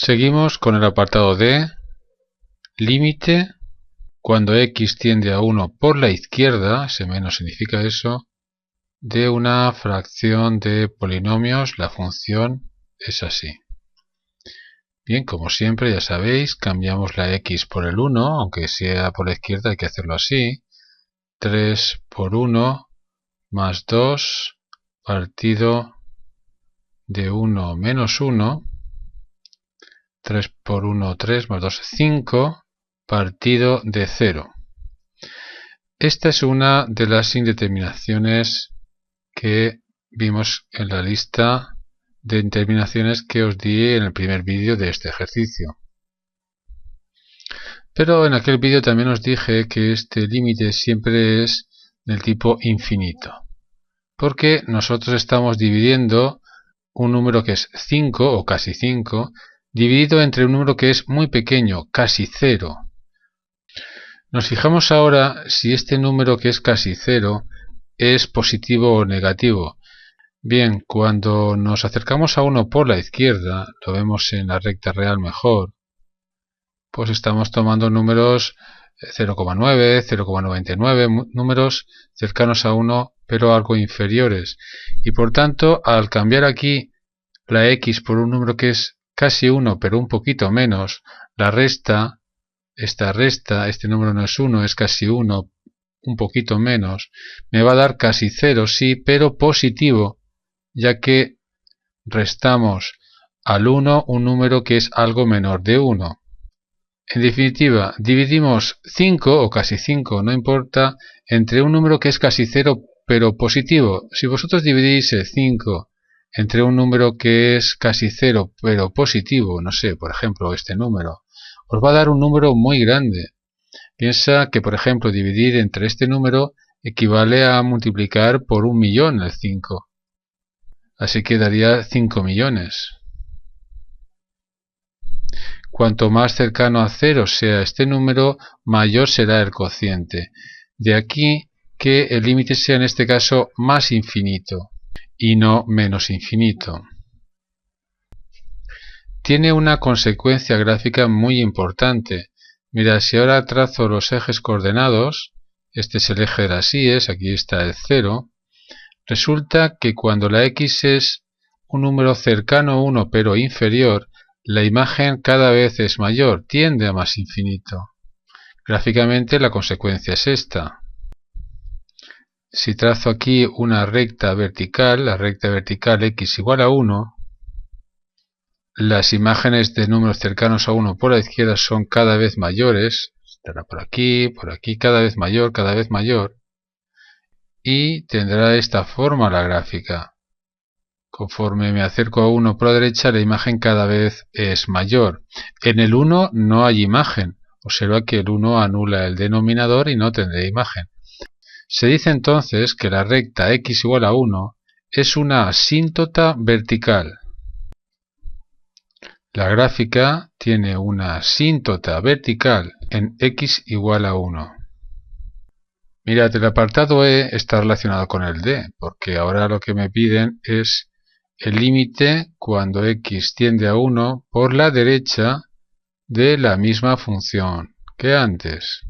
Seguimos con el apartado D, límite, cuando x tiende a 1 por la izquierda, ese menos significa eso, de una fracción de polinomios, la función es así. Bien, como siempre ya sabéis, cambiamos la x por el 1, aunque sea por la izquierda hay que hacerlo así. 3 por 1 más 2 partido de 1 menos 1. 3 por 1, 3 más 2, 5 partido de 0. Esta es una de las indeterminaciones que vimos en la lista de indeterminaciones que os di en el primer vídeo de este ejercicio. Pero en aquel vídeo también os dije que este límite siempre es del tipo infinito, porque nosotros estamos dividiendo un número que es 5 o casi 5, dividido entre un número que es muy pequeño, casi 0. Nos fijamos ahora si este número que es casi 0 es positivo o negativo. Bien, cuando nos acercamos a 1 por la izquierda, lo vemos en la recta real mejor, pues estamos tomando números 0,9, 0,99, números cercanos a 1 pero algo inferiores. Y por tanto, al cambiar aquí la x por un número que es casi 1 pero un poquito menos, la resta, este número no es 1, es casi 1, un poquito menos, me va a dar casi 0, sí, pero positivo, ya que restamos al 1 un número que es algo menor de 1. En definitiva, dividimos 5 o casi 5, no importa, entre un número que es casi 0 pero positivo. Si vosotros dividís 5 entre un número que es casi 0 pero positivo, no sé, por ejemplo este número, os va a dar un número muy grande. Piensa que, por ejemplo, dividir entre este número equivale a multiplicar por 1.000.000 el 5. Así que daría 5 millones. Cuanto más cercano a 0 sea este número, mayor será el cociente. De aquí que el límite sea en este caso más infinito y no menos infinito. Tiene una consecuencia gráfica muy importante. Mira, si ahora trazo los ejes coordenados, este es el eje de las íes, aquí está el 0, resulta que cuando la x es un número cercano a 1 pero inferior, la imagen cada vez es mayor, tiende a más infinito. Gráficamente la consecuencia es esta. Si trazo aquí una recta vertical, la recta vertical x igual a 1, las imágenes de números cercanos a 1 por la izquierda son cada vez mayores, estará por aquí, cada vez mayor, y tendrá esta forma la gráfica. Conforme me acerco a 1 por la derecha, la imagen cada vez es mayor. En el 1 no hay imagen. Observa que el 1 anula el denominador y no tendré imagen. Se dice entonces que la recta x igual a 1 es una asíntota vertical. La gráfica tiene una asíntota vertical en x igual a 1. Mirad, el apartado E está relacionado con el D, porque ahora lo que me piden es el límite cuando x tiende a 1 por la derecha de la misma función que antes.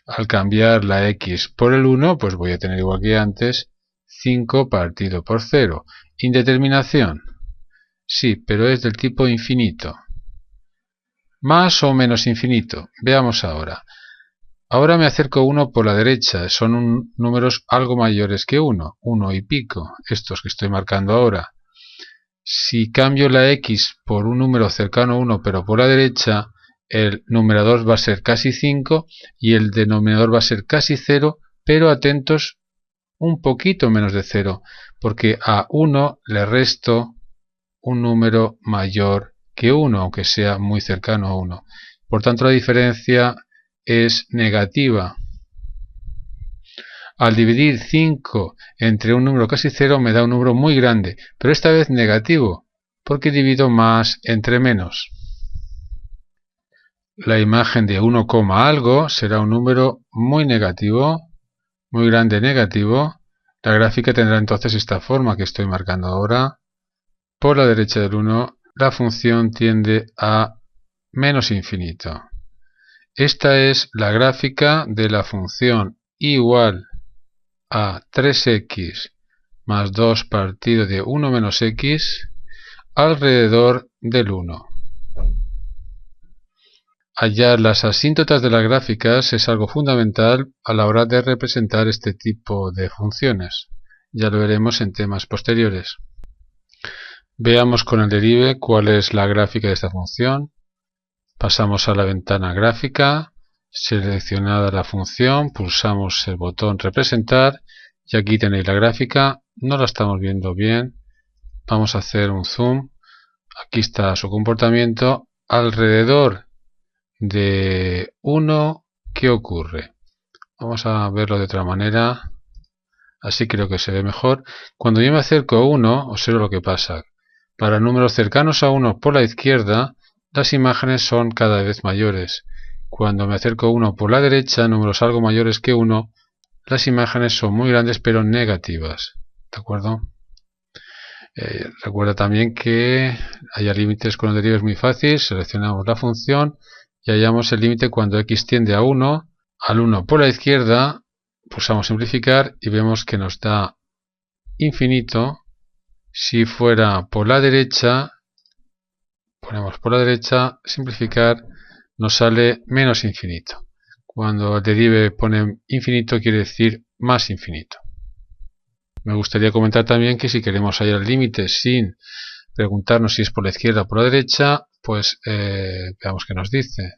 Al cambiar la x por el 1, pues voy a tener igual que antes 5 partido por 0. Indeterminación. Sí, pero es del tipo infinito. ¿Más o menos infinito? Veamos ahora. Ahora me acerco 1 por la derecha, son números algo mayores que 1, 1 y pico, estos que estoy marcando ahora. Si cambio la x por un número cercano a 1 pero por la derecha, el numerador va a ser casi 5 y el denominador va a ser casi 0, pero atentos, un poquito menos de 0, porque a 1 le resto un número mayor que 1, aunque sea muy cercano a 1. Por tanto, la diferencia es negativa. Al dividir 5 entre un número casi 0 me da un número muy grande, pero esta vez negativo, porque divido más entre menos. La imagen de 1, algo será un número muy negativo, muy grande negativo. La gráfica tendrá entonces esta forma que estoy marcando ahora. Por la derecha del 1 la función tiende a menos infinito. Esta es la gráfica de la función igual a 3x más 2 partido de 1 menos x alrededor del 1. Hallar las asíntotas de las gráficas es algo fundamental a la hora de representar este tipo de funciones. Ya lo veremos en temas posteriores. Veamos con el derive cuál es la gráfica de esta función. Pasamos a la ventana gráfica, seleccionada la función, pulsamos el botón representar y aquí tenéis la gráfica. No la estamos viendo bien. Vamos a hacer un zoom. Aquí está su comportamiento. Alrededor de 1, ¿qué ocurre? Vamos a verlo de otra manera. Así creo que se ve mejor. Cuando yo me acerco a 1, observo lo que pasa. Para números cercanos a 1 por la izquierda, las imágenes son cada vez mayores. Cuando me acerco a 1 por la derecha, números algo mayores que 1, las imágenes son muy grandes pero negativas. ¿De acuerdo? Recuerda también que hallar límites con el derive es muy fácil. Seleccionamos la función y hallamos el límite cuando x tiende a 1. Al 1 por la izquierda, pulsamos simplificar y vemos que nos da infinito. Si fuera por la derecha, ponemos por la derecha, simplificar, nos sale menos infinito. Cuando el derive pone infinito quiere decir más infinito. Me gustaría comentar también que si queremos hallar el límite sin preguntarnos si es por la izquierda o por la derecha, pues veamos qué nos dice.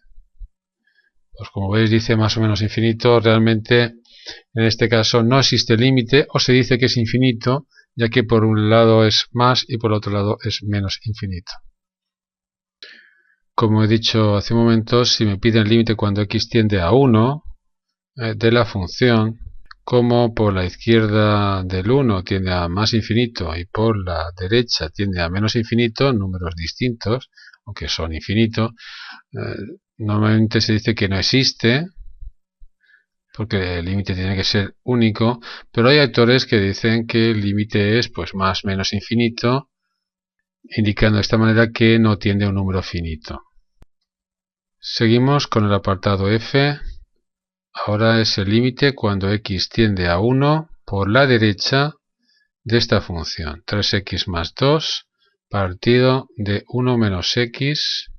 Pues como veis dice más o menos infinito. Realmente en este caso no existe límite, o se dice que es infinito, ya que por un lado es más y por otro lado es menos infinito. Como he dicho hace un momento, si me piden el límite cuando x tiende a 1 de la función, como por la izquierda del 1 tiende a más infinito y por la derecha tiende a menos infinito, números distintos, aunque son infinitos, normalmente se dice que no existe, porque el límite tiene que ser único, pero hay autores que dicen que el límite es pues más menos infinito, indicando de esta manera que no tiende a un número finito. Seguimos con el apartado F. Ahora es el límite cuando x tiende a 1 por la derecha de esta función. 3x más 2 partido de 1 menos x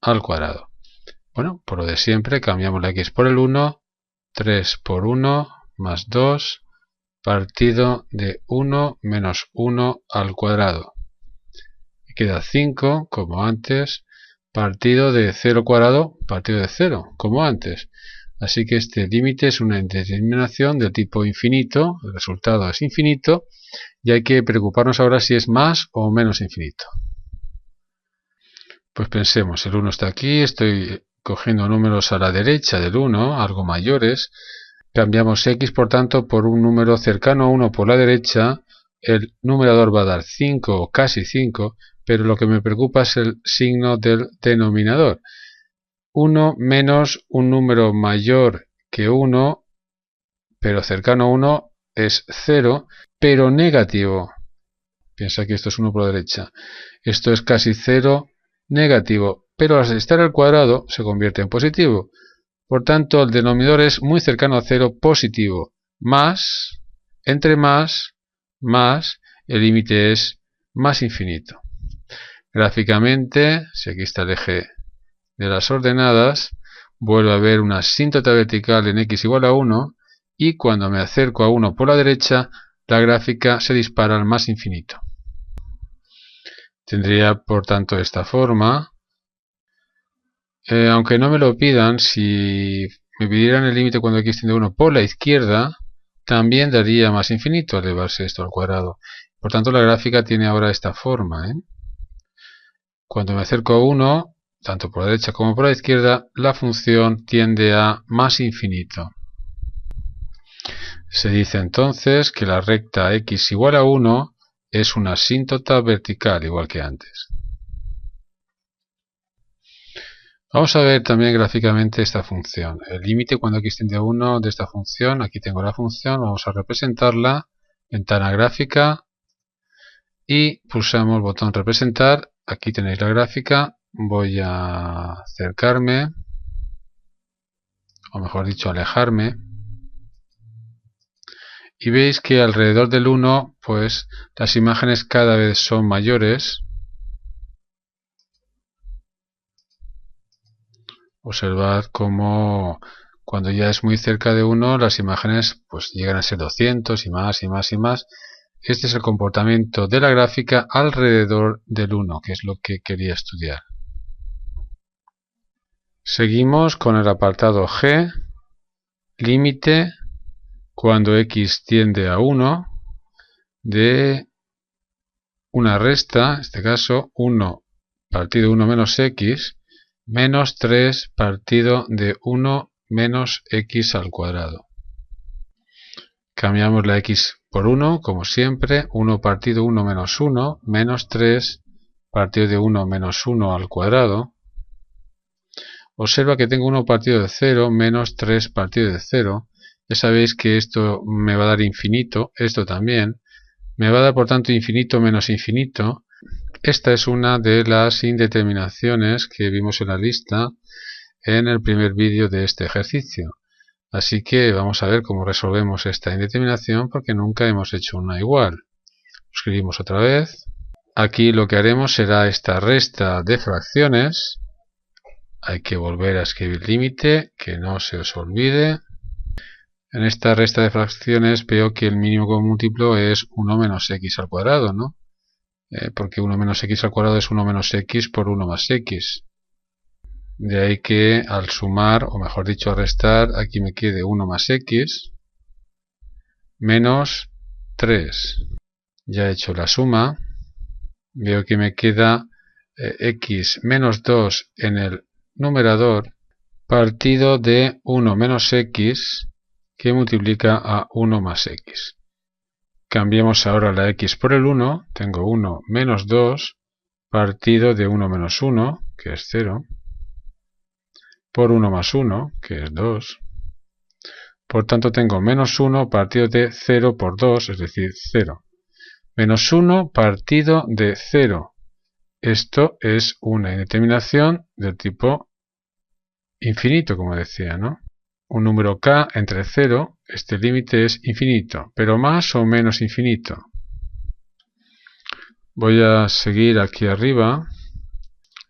al cuadrado. Bueno, por lo de siempre, cambiamos la x por el 1. 3 por 1 más 2 partido de 1 menos 1 al cuadrado. Me queda 5, como antes, partido de 0 cuadrado, partido de 0, como antes. Así que este límite es una indeterminación de tipo infinito, el resultado es infinito, y hay que preocuparnos ahora si es más o menos infinito. Pues pensemos, el 1 está aquí, estoy cogiendo números a la derecha del 1, algo mayores, cambiamos x por tanto por un número cercano a 1 por la derecha, el numerador va a dar 5 o casi 5, pero lo que me preocupa es el signo del denominador. 1 menos un número mayor que 1, pero cercano a 1 es 0, pero negativo. Piensa que esto es 1 por la derecha. Esto es casi 0, negativo, pero al estar al cuadrado se convierte en positivo. Por tanto, el denominador es muy cercano a 0, positivo. Más, entre más, el límite es más infinito. Gráficamente, si aquí está el eje de las ordenadas, vuelve a haber una asíntota vertical en x igual a 1, y cuando me acerco a 1 por la derecha, la gráfica se dispara al más infinito. Tendría por tanto esta forma. Aunque no me lo pidan, si me pidieran el límite cuando x tiende a 1 por la izquierda, también daría más infinito al elevarse esto al cuadrado. Por tanto, la gráfica tiene ahora esta forma. Cuando me acerco a 1, tanto por la derecha como por la izquierda, la función tiende a más infinito. Se dice entonces que la recta x igual a 1 es una asíntota vertical, igual que antes. Vamos a ver también gráficamente esta función. El límite cuando x tiende a 1 de esta función. Aquí tengo la función, vamos a representarla. Ventana gráfica. Y pulsamos el botón representar. aquí tenéis la gráfica. Voy a acercarme, o mejor dicho, alejarme. Y veis que alrededor del 1, pues las imágenes cada vez son mayores. Observad cómo cuando ya es muy cerca de 1, las imágenes pues llegan a ser 200 y más y más y más. Este es el comportamiento de la gráfica alrededor del 1, que es lo que quería estudiar. Seguimos con el apartado G, límite cuando x tiende a 1 de una resta, en este caso 1 partido 1 menos x, menos 3 partido de 1 menos x al cuadrado. Cambiamos la x por 1, como siempre, 1 partido 1 menos 1, menos 3 partido de 1 menos 1 al cuadrado. Observa que tengo 1 partido de 0 menos 3 partido de 0. Ya sabéis que esto me va a dar infinito, esto también. Me va a dar por tanto infinito menos infinito. Esta es una de las indeterminaciones que vimos en la lista en el primer vídeo de este ejercicio. Así que vamos a ver cómo resolvemos esta indeterminación porque nunca hemos hecho una igual. Escribimos otra vez. Aquí lo que haremos será esta resta de fracciones. Hay que volver a escribir límite, que no se os olvide. En esta resta de fracciones veo que el mínimo común múltiplo es 1 menos x al cuadrado, ¿no? Porque 1 menos x al cuadrado es 1 menos x por 1 más x. De ahí que al sumar, o mejor dicho, al restar, aquí me quede 1 más x menos 3. Ya he hecho la suma. Veo que me queda x menos 2 en el numerador partido de 1 menos x que multiplica a 1 más x. Cambiamos ahora la x por el 1. Tengo 1 menos 2 partido de 1 menos 1, que es 0, por 1 más 1, que es 2. Por tanto tengo menos 1 partido de 0 por 2, es decir, 0. Menos 1 partido de 0. Esto es una indeterminación del tipo infinito, como decía, ¿no? Un número k entre 0, este límite es infinito, pero más o menos infinito. Voy a seguir aquí arriba.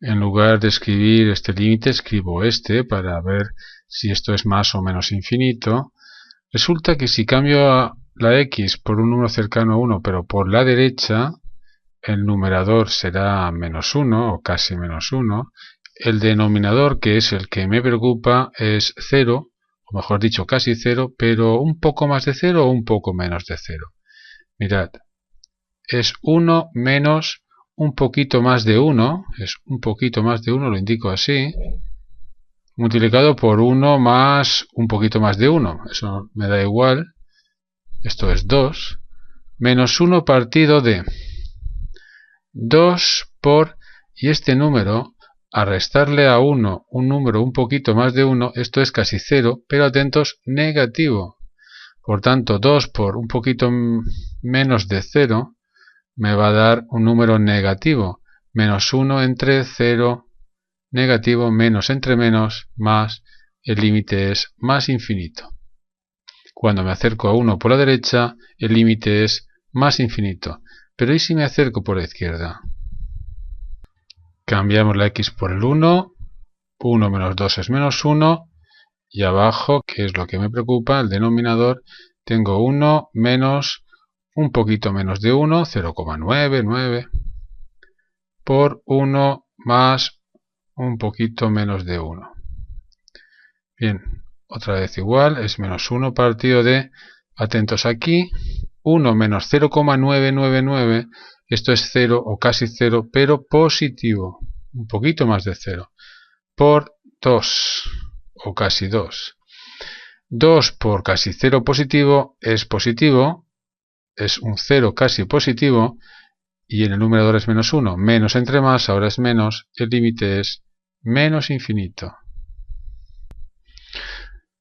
En lugar de escribir este límite, escribo este para ver si esto es más o menos infinito. Resulta que si cambio la x por un número cercano a 1, pero por la derecha, el numerador será menos 1 o casi menos 1. El denominador, que es el que me preocupa, es 0, o mejor dicho, casi 0, pero un poco más de 0 o un poco menos de 0. Mirad, es 1 menos un poquito más de 1, es un poquito más de 1, lo indico así, multiplicado por 1 más un poquito más de 1, eso me da igual, esto es 2, menos 1 partido de 2 por, y este número, a restarle a 1 un número un poquito más de 1, esto es casi 0, pero atentos, negativo. Por tanto, 2 por un poquito menos de 0 me va a dar un número negativo. Menos 1 entre 0, negativo, menos entre menos, más, el límite es más infinito. Cuando me acerco a 1 por la derecha, el límite es más infinito. Pero ¿y si me acerco por la izquierda? Cambiamos la x por el 1. 1 menos 2 es menos 1. Y abajo, que es lo que me preocupa, el denominador, tengo 1 menos un poquito menos de 1, 0,99, por 1 más un poquito menos de 1. Bien, otra vez igual, es menos 1 partido de, atentos aquí, 1 menos 0,999, esto es 0 o casi 0, pero positivo, un poquito más de 0, por 2 o casi 2. 2 por casi 0 positivo, es un 0 casi positivo, y en el numerador es menos 1. Menos entre más, ahora es menos, el límite es menos infinito.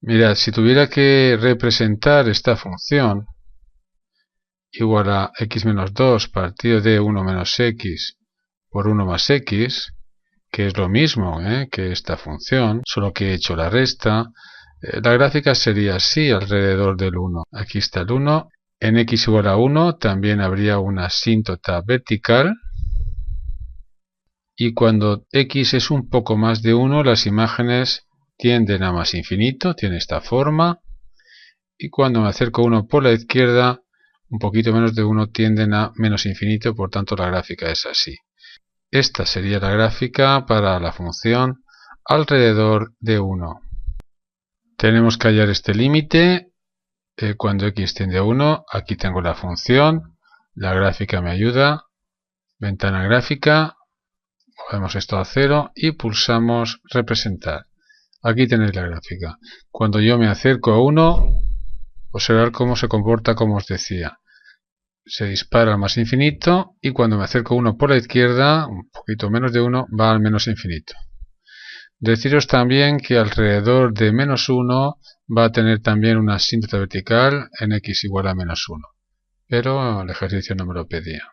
Mirad, si tuviera que representar esta función igual a x menos 2 partido de 1 menos x por 1 más x, que es lo mismo que esta función, solo que he hecho la resta. La gráfica sería así, alrededor del 1. Aquí está el 1. En x igual a 1 también habría una asíntota vertical. Y cuando x es un poco más de 1, las imágenes tienden a más infinito, tiene esta forma. Y cuando me acerco 1 por la izquierda, un poquito menos de 1 tienden a menos infinito, por tanto la gráfica es así. Esta sería la gráfica para la función alrededor de 1. Tenemos que hallar este límite cuando x tiende a 1. Aquí tengo la función, la gráfica me ayuda, ventana gráfica, movemos esto a 0 y pulsamos representar. Aquí tenéis la gráfica. Cuando yo me acerco a 1, observar cómo se comporta como os decía. Se dispara al más infinito y cuando me acerco 1 por la izquierda, un poquito menos de 1, va al menos infinito. Deciros también que alrededor de menos 1 va a tener también una asíntota vertical en x igual a menos 1. Pero el ejercicio no me lo pedía.